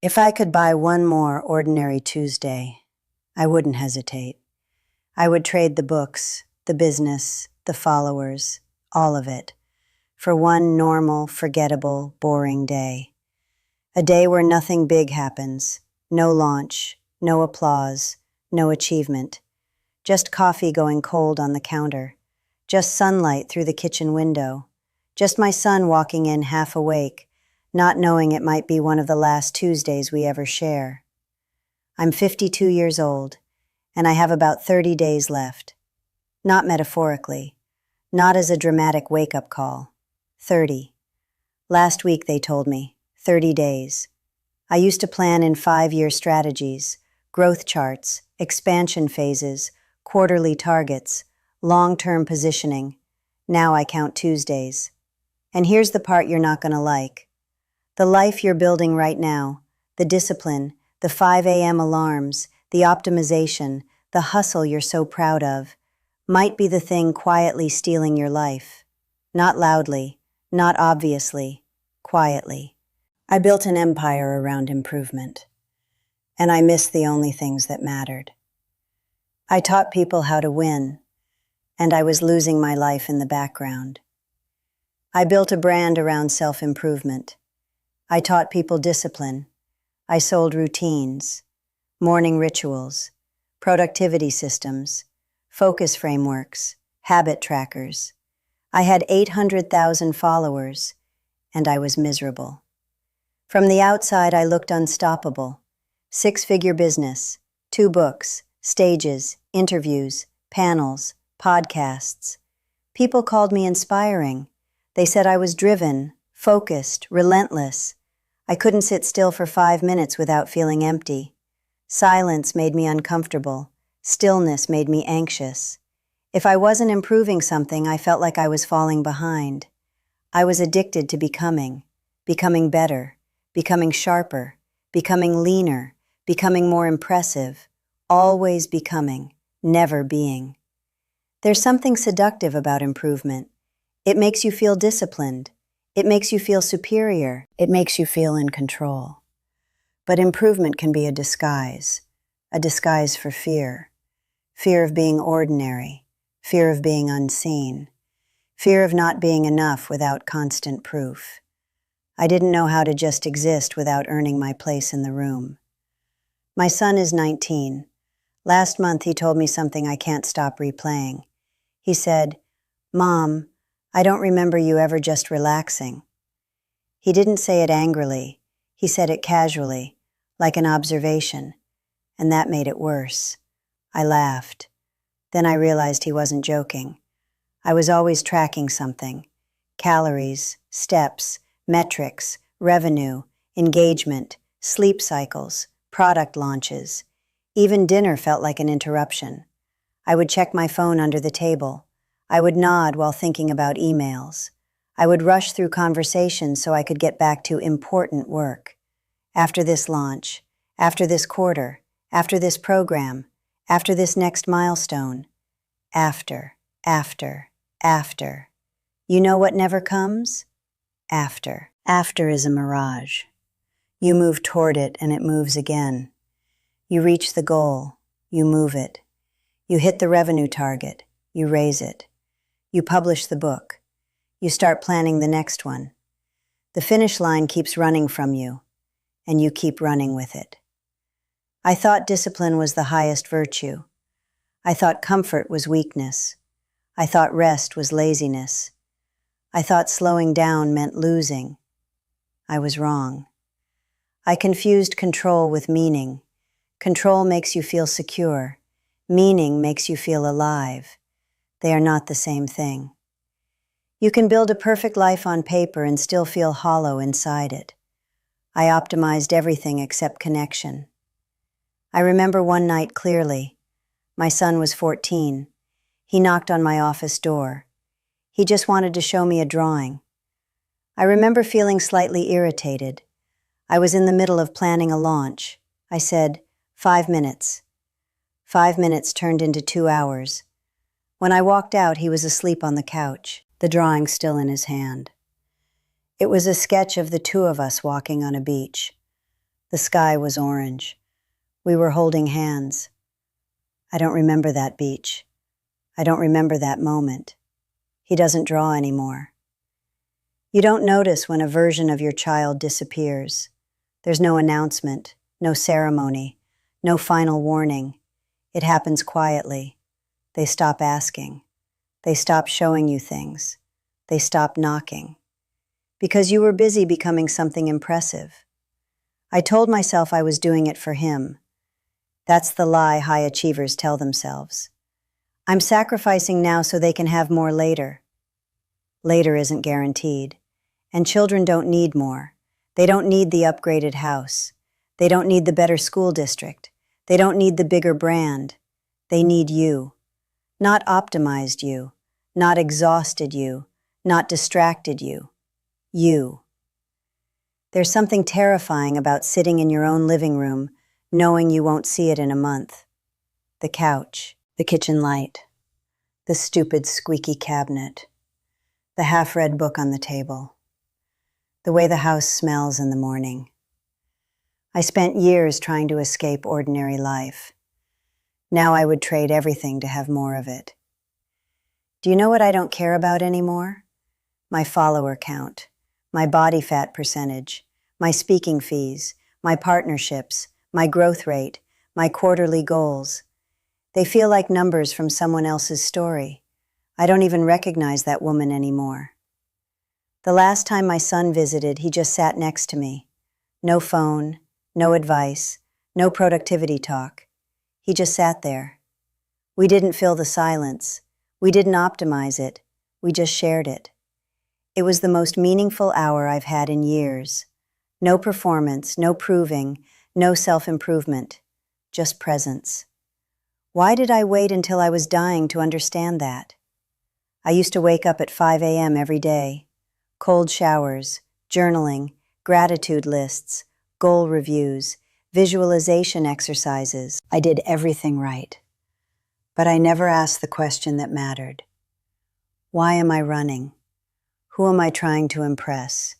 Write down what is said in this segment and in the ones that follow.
If I could buy one more ordinary Tuesday, I wouldn't hesitate. I would trade the books, the business, the followers, all of it, for one normal, forgettable, boring day. A day where nothing big happens, no launch, no applause, no achievement. Just coffee going cold on the counter, just sunlight through the kitchen window, just my son walking in half awake, not knowing it might be one of the last Tuesdays we ever share. I'm 52 years old, and I have about 30 days left. Not metaphorically, not as a dramatic wake-up call. 30. Last week they told me, 30 days. I used to plan in 5-year strategies, growth charts, expansion phases, quarterly targets, long-term positioning. Now I count Tuesdays. And here's the part you're not going to like. The life you're building right now, the discipline, the 5 a.m. alarms, the optimization, the hustle you're so proud of, might be the thing quietly stealing your life. Not loudly, not obviously, quietly. I built an empire around improvement, and I missed the only things that mattered. I taught people how to win, and I was losing my life in the background. I built a brand around self-improvement. I taught people discipline. I sold routines, morning rituals, productivity systems, focus frameworks, habit trackers. I had 800,000 followers, and I was miserable. From the outside, I looked unstoppable. 6-figure business, 2 books, stages, interviews, panels, podcasts. People called me inspiring. They said I was driven, focused, relentless. I couldn't sit still for 5 minutes without feeling empty. Silence made me uncomfortable. Stillness made me anxious. If I wasn't improving something, I felt like I was falling behind. I was addicted to becoming better, becoming sharper, becoming leaner, becoming more impressive, always becoming, never being. There's something seductive about improvement. It makes you feel disciplined. It makes you feel superior. It makes you feel in control. But improvement can be a disguise for fear. Fear of being ordinary, fear of being unseen, fear of not being enough without constant proof. I didn't know how to just exist without earning my place in the room. My son is 19. Last month he told me something I can't stop replaying. He said, "Mom, I don't remember you ever just relaxing." He didn't say it angrily. He said it casually, like an observation, and that made it worse. I laughed. Then I realized he wasn't joking. I was always tracking something. Calories, steps, metrics, revenue, engagement, sleep cycles, product launches. Even dinner felt like an interruption. I would check my phone under the table. I would nod while thinking about emails. I would rush through conversations so I could get back to important work. After this launch, after this quarter, after this program, after this next milestone. After. You know what never comes? After. After is a mirage. You move toward it and it moves again. You reach the goal. You move it. You hit the revenue target. You raise it. You publish the book. You start planning the next one. The finish line keeps running from you, and you keep running with it. I thought discipline was the highest virtue. I thought comfort was weakness. I thought rest was laziness. I thought slowing down meant losing. I was wrong. I confused control with meaning. Control makes you feel secure. Meaning makes you feel alive. They are not the same thing. You can build a perfect life on paper and still feel hollow inside it. I optimized everything except connection. I remember one night clearly. My son was 14. He knocked on my office door. He just wanted to show me a drawing. I remember feeling slightly irritated. I was in the middle of planning a launch. I said, 5 minutes. 5 minutes turned into 2 hours. When I walked out, he was asleep on the couch, the drawing still in his hand. It was a sketch of the 2 of us walking on a beach. The sky was orange. We were holding hands. I don't remember that beach. I don't remember that moment. He doesn't draw anymore. You don't notice when a version of your child disappears. There's no announcement, no ceremony, no final warning. It happens quietly. They stop asking. They stop showing you things. They stop knocking. Because you were busy becoming something impressive. I told myself I was doing it for him. That's the lie high achievers tell themselves. I'm sacrificing now so they can have more later. Later isn't guaranteed. And children don't need more. They don't need the upgraded house. They don't need the better school district. They don't need the bigger brand. They need you. Not optimized you. Not exhausted you. Not distracted you. You. There's something terrifying about sitting in your own living room, knowing you won't see it in a month. The couch, the kitchen light, the stupid squeaky cabinet, the half-read book on the table, the way the house smells in the morning. I spent years trying to escape ordinary life. Now I would trade everything to have more of it. Do you know what I don't care about anymore? My follower count, my body fat percentage, my speaking fees, my partnerships, my growth rate, my quarterly goals. They feel like numbers from someone else's story. I don't even recognize that woman anymore. The last time my son visited, he just sat next to me. No phone, no advice, no productivity talk. He just sat there. We didn't fill the silence. We didn't optimize it. We just shared it. It was the most meaningful hour I've had in years. No performance, no proving, no self-improvement, just presence. Why did I wait until I was dying to understand that? I used to wake up at 5 a.m. every day. Cold showers, journaling, gratitude lists, goal reviews, visualization exercises. I did everything right. But I never asked the question that mattered. Why am I running? Who am I trying to impress?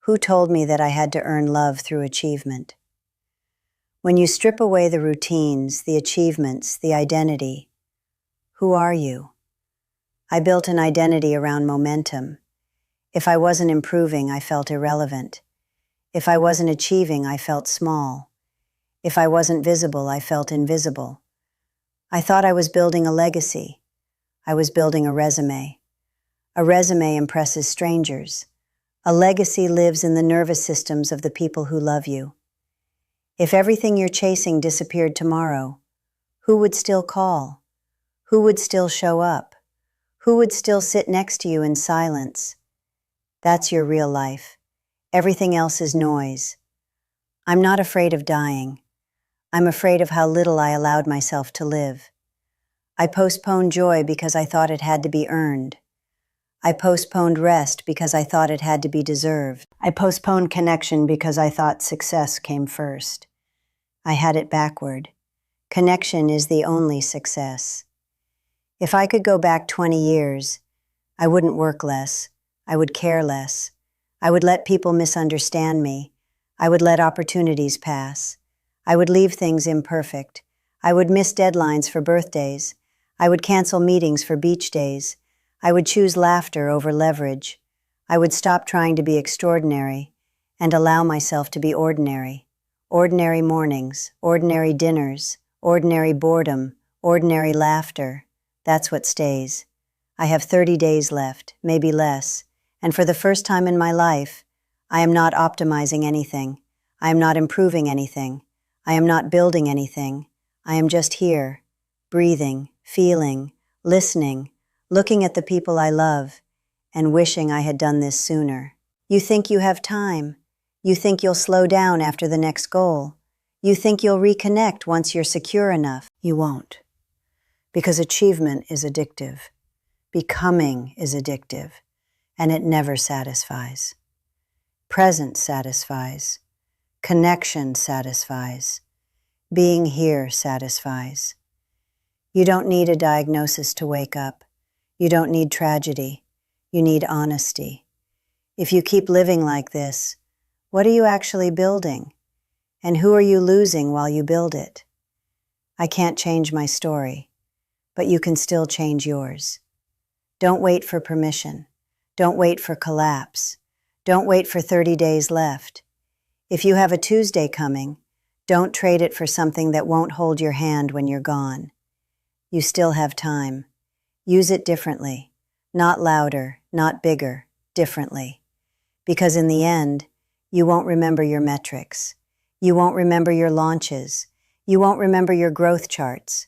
Who told me that I had to earn love through achievement? When you strip away the routines, the achievements, the identity, who are you? I built an identity around momentum. If I wasn't improving, I felt irrelevant. If I wasn't achieving, I felt small. If I wasn't visible, I felt invisible. I thought I was building a legacy. I was building a resume. A resume impresses strangers. A legacy lives in the nervous systems of the people who love you. If everything you're chasing disappeared tomorrow, who would still call? Who would still show up? Who would still sit next to you in silence? That's your real life. Everything else is noise. I'm not afraid of dying. I'm afraid of how little I allowed myself to live. I postponed joy because I thought it had to be earned. I postponed rest because I thought it had to be deserved. I postponed connection because I thought success came first. I had it backward. Connection is the only success. If I could go back 20 years, I wouldn't work less. I would care less. I would let people misunderstand me. I would let opportunities pass. I would leave things imperfect. I would miss deadlines for birthdays. I would cancel meetings for beach days. I would choose laughter over leverage. I would stop trying to be extraordinary and allow myself to be ordinary. Ordinary mornings, ordinary dinners, ordinary boredom, ordinary laughter. That's what stays. I have 30 days left, maybe less, and for the first time in my life, I am not optimizing anything. I am not improving anything. I am not building anything. I am just here, breathing, feeling, listening, looking at the people I love, and wishing I had done this sooner. You think you have time. You think you'll slow down after the next goal. You think you'll reconnect once you're secure enough. You won't. Because achievement is addictive. Becoming is addictive, and it never satisfies. Present satisfies. Connection satisfies. Being here satisfies. You don't need a diagnosis to wake up. You don't need tragedy. You need honesty. If you keep living like this, what are you actually building? And who are you losing while you build it? I can't change my story, but you can still change yours. Don't wait for permission. Don't wait for collapse. Don't wait for 30 days left. If you have a Tuesday coming, don't trade it for something that won't hold your hand when you're gone. You still have time. Use it differently. Not louder, not bigger, differently. Because in the end, you won't remember your metrics. You won't remember your launches. You won't remember your growth charts.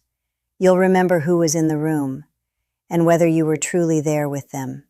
You'll remember who was in the room and whether you were truly there with them.